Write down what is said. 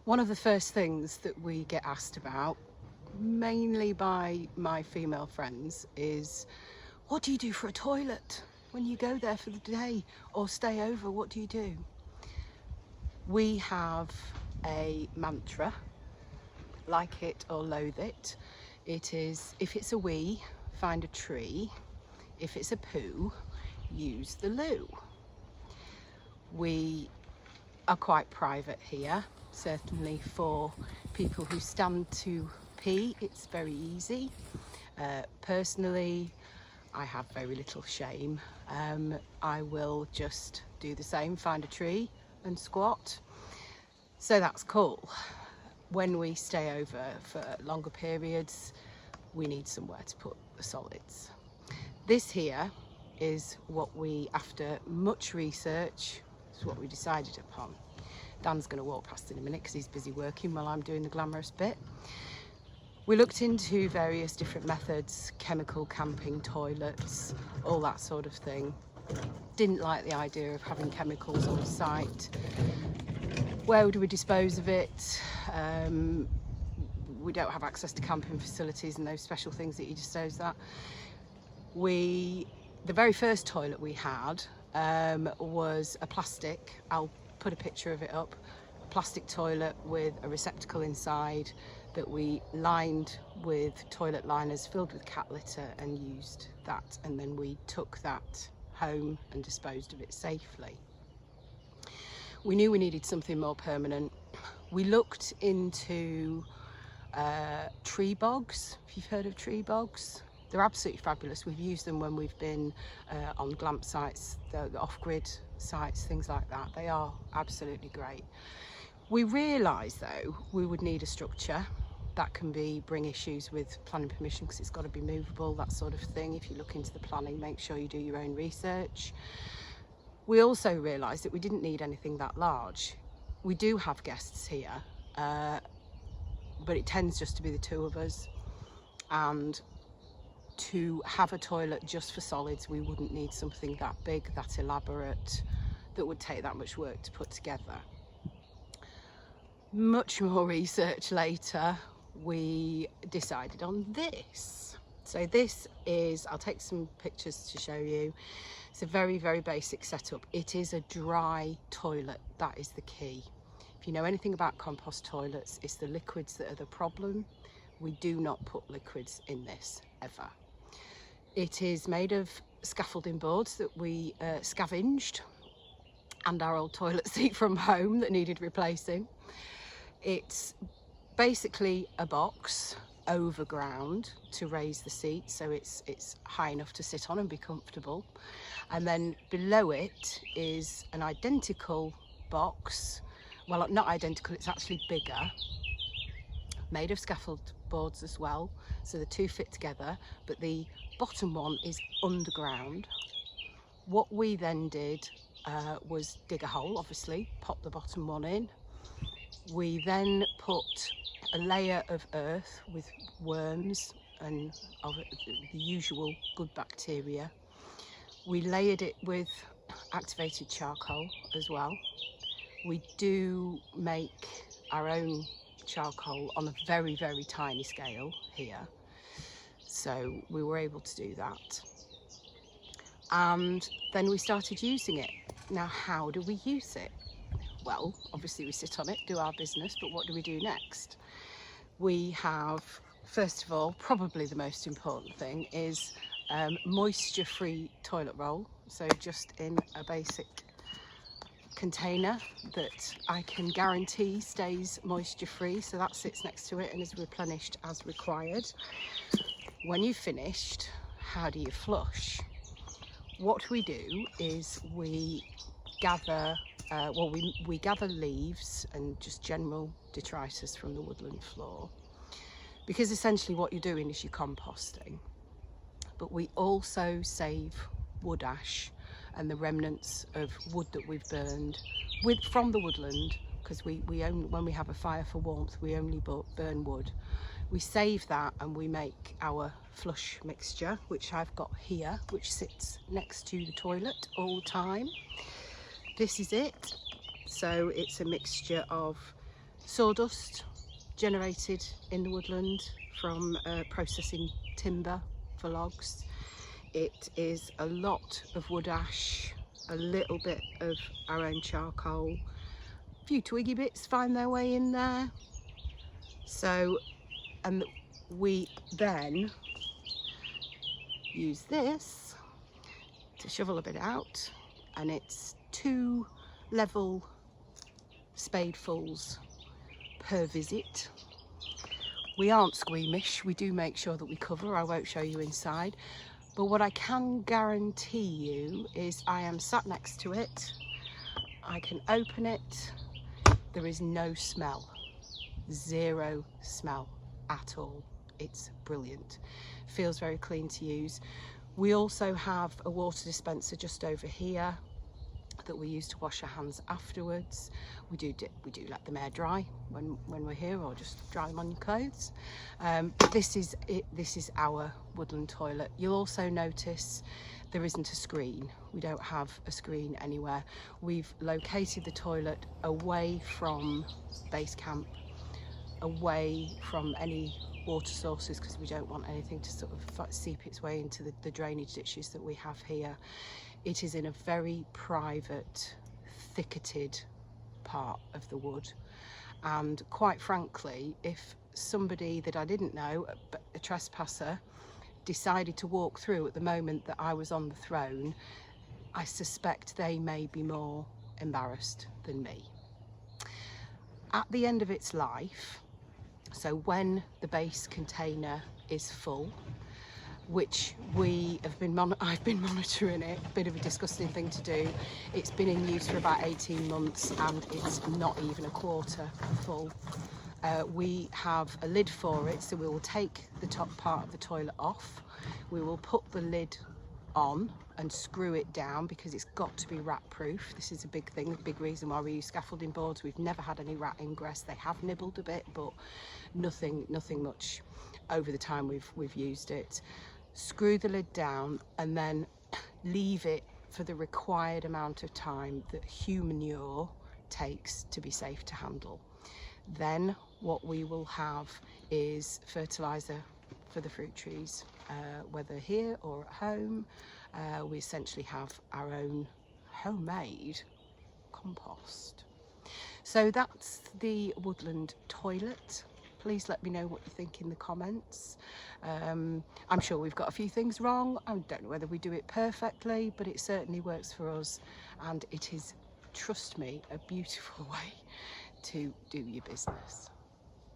One of the first things that we get asked about, mainly by my female friends, is what do you do for a toilet? When you go there for the day or stay over, what do you do? We have a mantra, like it or loathe it. It is, if it's a wee, find a tree. If it's a poo, use the loo. We are quite private here, certainly for people who stand to pee, it's very easy. Personally, I have very little shame. I will just do the same, find a tree and squat. So that's cool. When we stay over for longer periods, we need somewhere to put the solids. This here is what we, after much research, is what we decided upon. Dan's going to walk past in a minute because he's busy working while I'm doing the glamorous bit. We looked into various different methods, chemical camping toilets, all that sort of thing. Didn't like the idea of having chemicals on site. Where do we dispose of it? We don't have access to camping facilities and those special things that you dispose that. The very first toilet we had was a plastic, I'll put a picture of it up, a plastic toilet with a receptacle inside that we lined with toilet liners filled with cat litter and used that, and then we took that home and disposed of it safely. We knew we needed something more permanent. We looked into tree bogs, if you've heard of tree bogs. They're absolutely fabulous. We've used them when we've been on glamp sites, the off-grid sites, things like that. They are absolutely great. We realised though we would need a structure. That can bring issues with planning permission because it's got to be movable, that sort of thing. If you look into the planning, make sure you do your own research. We also realised that we didn't need anything that large. We do have guests here, but it tends just to be the two of us. And to have a toilet just for solids, we wouldn't need something that big, that elaborate, that would take that much work to put together. Much more research later, we decided on this. So this is, I'll take some pictures to show you. It's a very, very basic setup. It is a dry toilet, that is the key. If you know anything about compost toilets, it's the liquids that are the problem. We do not put liquids in this, ever. It is made of scaffolding boards that we scavenged, and our old toilet seat from home that needed replacing. It's basically a box over ground to raise the seat, so it's high enough to sit on and be comfortable. And then below it is an identical box, well, not identical, it's actually bigger, made of scaffold boards as well, so the two fit together, but the bottom one is underground. What we then did was dig a hole, obviously, pop the bottom one in. We then put a layer of earth with worms and the usual good bacteria. We layered it with activated charcoal as well. We do make our own charcoal on a very, very tiny scale here, so we were able to do that. And then we started using it. Now, how do we use it? Well, obviously we sit on it, do our business, but what do we do next? We have, first of all, probably the most important thing is moisture-free toilet roll. So just in a basic container that I can guarantee stays moisture-free. So that sits next to it and is replenished as required. When you've finished, how do you flush? What we do is we gather we gather leaves and just general detritus from the woodland floor, because essentially what you're doing is you're composting. But we also save wood ash and the remnants of wood that we've burned from the woodland, because when we have a fire for warmth, we only burn wood. We save that and we make our flush mixture, which I've got here, which sits next to the toilet all the time. This is it. So it's a mixture of sawdust generated in the woodland from processing timber for logs. It is a lot of wood ash, a little bit of our own charcoal, a few twiggy bits find their way in there. So, and we then use this to shovel a bit out, and it's 2 level spadefuls per visit. We aren't squeamish, we do make sure that we cover. I won't show you inside, but what I can guarantee you is I am sat next to it, I can open it, there is no smell, 0 smell at all. It's brilliant, feels very clean to use. We also have a water dispenser just over here that we use to wash our hands afterwards. We do let them air dry when we're here, or just dry them on your clothes. But this is our woodland toilet. You'll also notice there isn't a screen. We don't have a screen anywhere. We've located the toilet away from base camp, away from any water sources, because we don't want anything to sort of seep its way into the drainage ditches that we have here. It is in a very private, thicketed part of the wood, and quite frankly, if somebody that I didn't know, a trespasser, decided to walk through at the moment that I was on the throne, I suspect they may be more embarrassed than me. At the end of its life, so when the base container is full, which I've been monitoring it, a bit of a disgusting thing to do. It's been in use for about 18 months and it's not even a quarter full. We have a lid for it, so we will take the top part of the toilet off. We will put the lid on and screw it down because it's got to be rat proof. This is a big thing, a big reason why we use scaffolding boards. We've never had any rat ingress. They have nibbled a bit, but nothing much over the time we've used it. Screw the lid down and then leave it for the required amount of time that human manure takes to be safe to handle. Then what we will have is fertilizer for the fruit trees, whether here or at home. We essentially have our own homemade compost. So that's the woodland toilet. Please let me know what you think in the comments. I'm sure we've got a few things wrong. I don't know whether we do it perfectly, but it certainly works for us, and it is, trust me, a beautiful way to do your business.